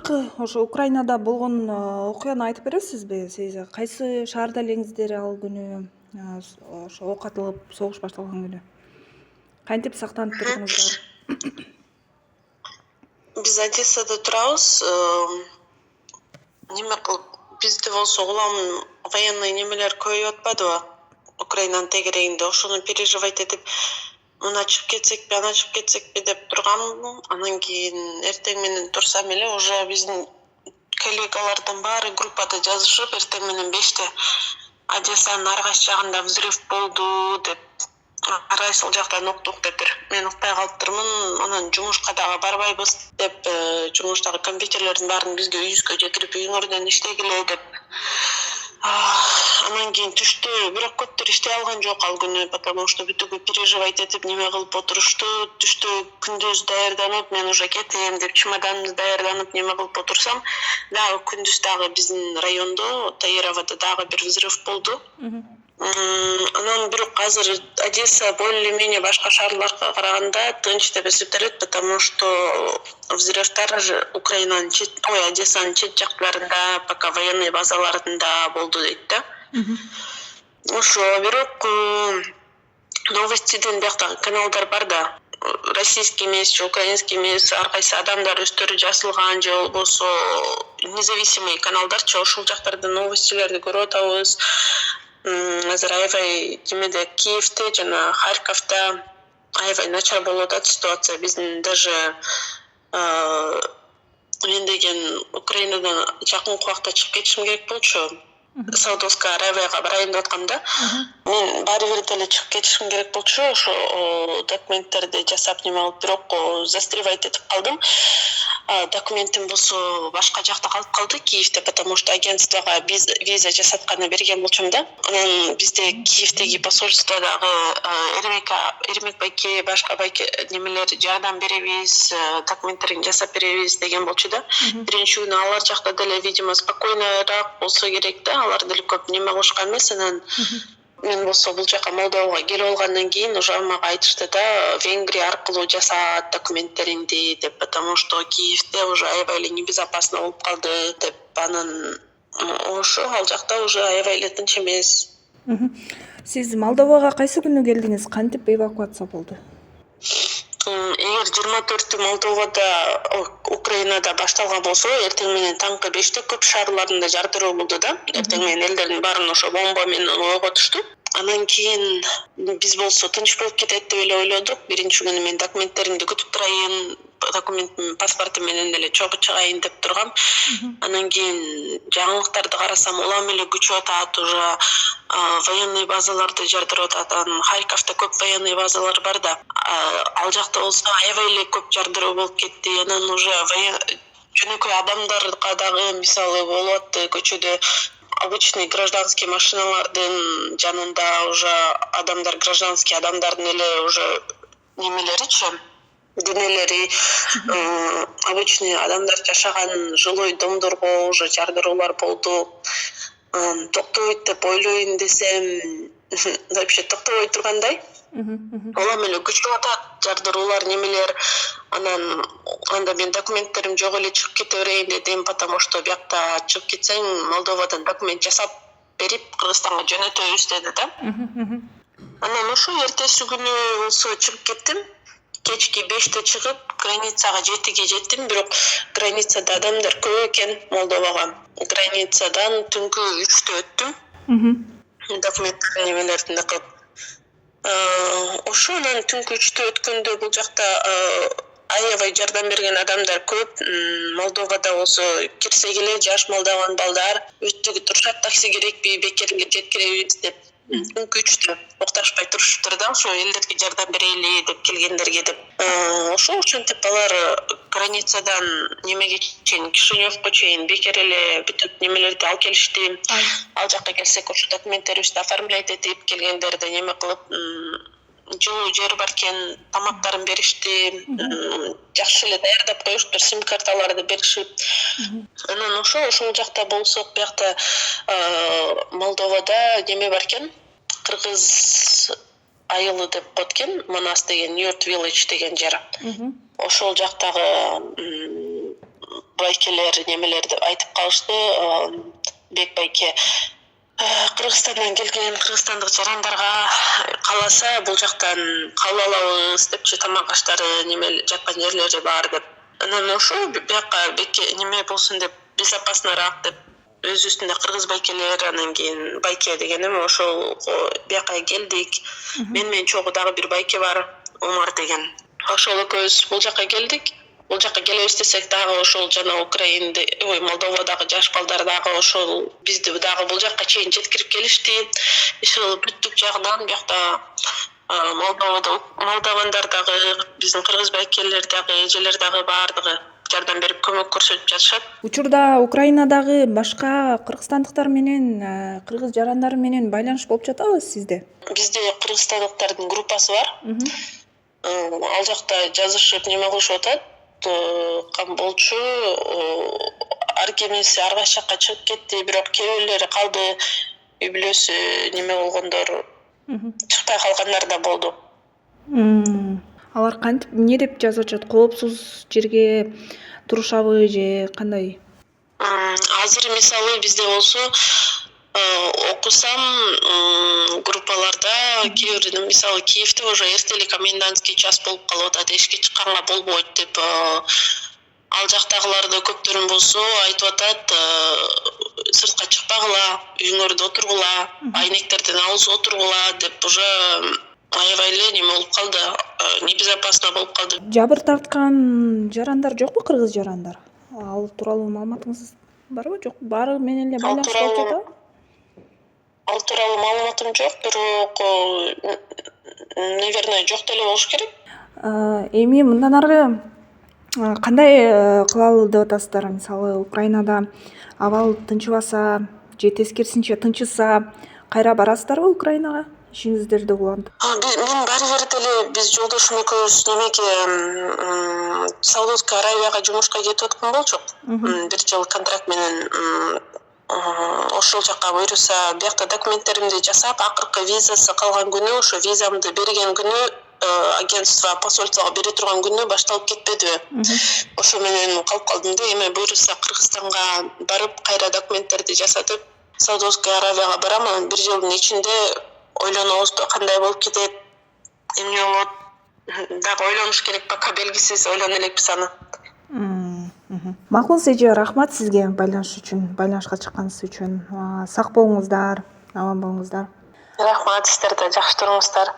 Акыркы ошо Украинада болгон окуяны айтып бересизби? Сиз кайсы шаарда элеңиздер ал күнү? Ошо ок атылып согуш башталган күнү? Кантип сактанып турдуңуздар? Биз Одессада турабыз. Неме кылып, бизде болсо улам военный немелер көбөйүп атпадыбы? Украинанын тегерегинде ошону переживать этип, мына чыгып кетсекпи, ана чыгып кетсекпи деп турганмын. Анан кийин эртең менен турсам эле уже биздин коллегалардын баары группада жазышып, эртең менен 5-те Одессанын ар кайсы жагында взрыв болду деп, ар кайсы жактан уктук дептир. Мен укпай калыптырмын. Анан жумушка дагы барбайбыз деп, жумуштагы компьютерлердин баарын бизге үйүбүзгө жетирип, үйүңөрдөн иштегиле деп. Анан кийин түштө бирок көптөр иштей алган жок ал күнү, потому что бүтүгү переживать этип неме кылып отурушту. Түштө күндүз даярданып, мен уже кетем деп чемоданымды даярданып неме кылып отурсам, дагы күндүз дагы биздин райондо, Таировада дагы бир взрыв болду. Анан бирок азыр Одесса более-менее башка шаарларга караганда тынч деп эсептелет, потому что взрывдар Украинанын Одессанын чет жактарында, пока военный базаларында болду дейт да. Ошо бирок новостиден бияктагы каналдар бар да. Российский эмес же украинский эмес, ар кайсы адамдар өздөрү жазылган же болбосо независимый каналдарчы ошол жактарда новостилерди көрүп атабыз. Азыр аябай кимеде Киевде жана Харьковда аябай начар болуп атат ситуация. Биздин даже мен деген Украинадан жакынкы убакта чыгып кетишим керек болчу. Саудовская Аравияга барайын деп аткам да. Мен баары бир деле чыгып кетишим керек болчу. Ошо документтерди жасап неме алып, бирок застревать этип калдым. Документим болсо башка жакта калып калды, Киевде, потому что агентствого виза жасатканы берген болчумун да. Анан бизде Киевдеги посольстводагы Эрмек байке, башка байке немелер жардам беребиз, документтерин жасап беребиз деген болчу да. Биринчи күнү алар жакта деле, видимо, спокойнораак болсо керек да. Алар деле көп неме кылышкан эмес. Анан мен болсо бул жака Молдовага келип алгандан кийин уже мага айтышты да, Венгрия аркылуу жасаат документтеринди деп, потому что Киевде уже аябай эле небезопасно болуп калды деп. Анан ошо ал жакта уже аябай эле тынч эмес. Сиз Молдовага кайсы күнү келдиңиз? Кантип эвакуация болду? Эгер 24 Молдовада, Украинада башталган болсо, эртең менен таңкы 5-те көп шаарларында жардыруу болду да. Эртең менен элдердин баарын ошо бомба менен ойготушту. Анан кийин биз болсо тынч болуп кетет деп эле ойлодук. Биринчи күнү мен документтеримди күтүп турайын, паспортум менен эле чогуу чыгайын деп тургам. Анан кийин жаңылыктарды карасам, улам эле күчүп атат, уже военный базаларды жардырып атат. Анан Харьковдо көп военный базалар бар да. Ал жакта болсо аябай эле көп жардыруу болуп кетти. Анан уже жөнөкөй адамдарга дагы мисалы болуп атты көчөдө. Обычный гражданский машиналардын жанында уже адамдар, гражданский адамдардын эле уже немелеричи, денелери, обычный адамдар жашаган жилой домдорго уже жардыруулар болду. Токтойт деп ойлойм десем, вообще токтобой тургандай. Улам эле күчүп атат жардыруулар, немелер. Анан анда мен документтерим жок эле чыгып кете берейин дедим, потому что биякта чыгып кетсең Молдовадан документ жасап берип Кыргызстанга жөнөтөбүз деди да. Анан ошо эртеси күнү болсо чыгып кеттим. Кечки 5-те чыгып, границага 7-ге жеттим, бирок границада адамдар көп экен Молдовага. Границадан түнкү 3-тө өттүм. Документтер немелердин кылып. Ошо анан түнкү 3-тө өткөндө бул жакта аябай жардам берген адамдар көп. Молдовада болсо кирсек эле жаш молдован балдар өтүгү турушат, такси керекпи, бекерге жеткиребиз деп. Түнкү 3-тө токтошпой туруштур да, ошо элдерге жардам берели деп, келгендерге деп. Ошентип алар границадан немеге чейин, Кишиневко чейин бекер эле бүтүп немелерди алып келишти. Ал жакка келсек ошо документтерибизди оформлять этип, келгендерди неме кылып, жылуу жер бар экен, тамактарын беришти, жакшы эле даярдап коюштур, сим-карталарды беришип. Анан ошол жакта болсок, биякта Молдовада неме бар экен, кыргыз айылы деп коет экен, Манас деген, Ньорт Village деген жер. Ошол жактагы байкелер немелер деп айтып калышты. Бек байке Кыргызстандан келген кыргызстандык жарандарга кааласа бул жактан кабыл алабыз депчи, тамак аштары неме жаткан жерлери бар деп. Анан ошо бияка бекке неме болсун деп, безопасныраак деп өзүбүздүн кыргыз байкелер, анан кийин байке деген эме ошол бияка келдик. Мен менен чогуу дагы бир байке бар, Омар деген. Ошол экөөбүз бул жака келдик. Бул жака келебиз десек дагы ошол жана Украинада, Молдовадагы жаш балдар дагы ошол бизди дагы бул жака чейин жеткирип келишти. Ошол бүттүк жагынан биякта молдовандар дагы, биздин кыргыз байкелер дагы, эжелер дагы баардыгы жардам берип көмөк көрсөтүп жатышат. Учурда Украинадагы башка кыргызстандыктар менен, кыргыз жарандары менен байланыш болуп жатабы сизде? Бизде кыргызстандыктардын группасы бар. Ал жакта жазышып неме кылышып атат. Кам болчу, ар кимиси ар кайсы жакка чыгып кетти, бирок кээ бирлери калды. Үй бүлөсү неме болгондор, чыкпай калгандар да болду. Алар кантип эмне деп жазып атышат? Коопсуз жерге турушабы же кандай? Азыр мисалы бизде болсо окусам группаларда кээ биринин, мисалы Киевде уже эртелик комендантский час болуп калып атат, эшикке чыкканга болбойт деп. Ал жактагыларды көптөрүн болсо айтып атат, сыртка чыкпагыла, үйүңөрдө отургула, айнектерден алыс отургула деп уже аябай эле неме болуп калды, небезопасно болуп калды. Жабыр тарткан жарандар жокпу, кыргыз жарандар? Ал тууралуу маалыматыңыз барбы, жок? Баары менен эле байланыш болуп жатабы? Ал тууралуу маалыматым жок, бирок наверное жок деле болуш керек. Эми мындан аркы кандай кылалы деп атасыздар? Мисалы Украинада абал тынчыбаса же тескерисинче тынчыса кайра барасыздарбы Украинага? Ишиңиздерди улантып. Мен баары бир деле биз жолдошум экөөбүз немеге Саудовская Аравияга жумушка кетип аткан болчук. 1 жыл контракт менен ошол жака буйруса, биякта документтеримди жасап, акыркы визасы калган күнү, ошо визамды берген күнү, агентство посольствого бере турган күнү башталып кетпедиби? Ошо менен калып калдым да, эми буйруса Кыргызстанга барып, кайра документтерди жасатып, Саудовская Аравияга барам. Анан 1 жылдын ичинде ойлонобуз кандай болуп кетет, эмне болот. Дагы ойлонуш керек, пока белгисиз, ойлоно элекпиз аны. Макул эже, рахмат сизге байланышка чыкканыңыз үчүн. Сак болуңуздар, аман болуңуздар. Рахмат, сиздер да жакшы туруңуздар.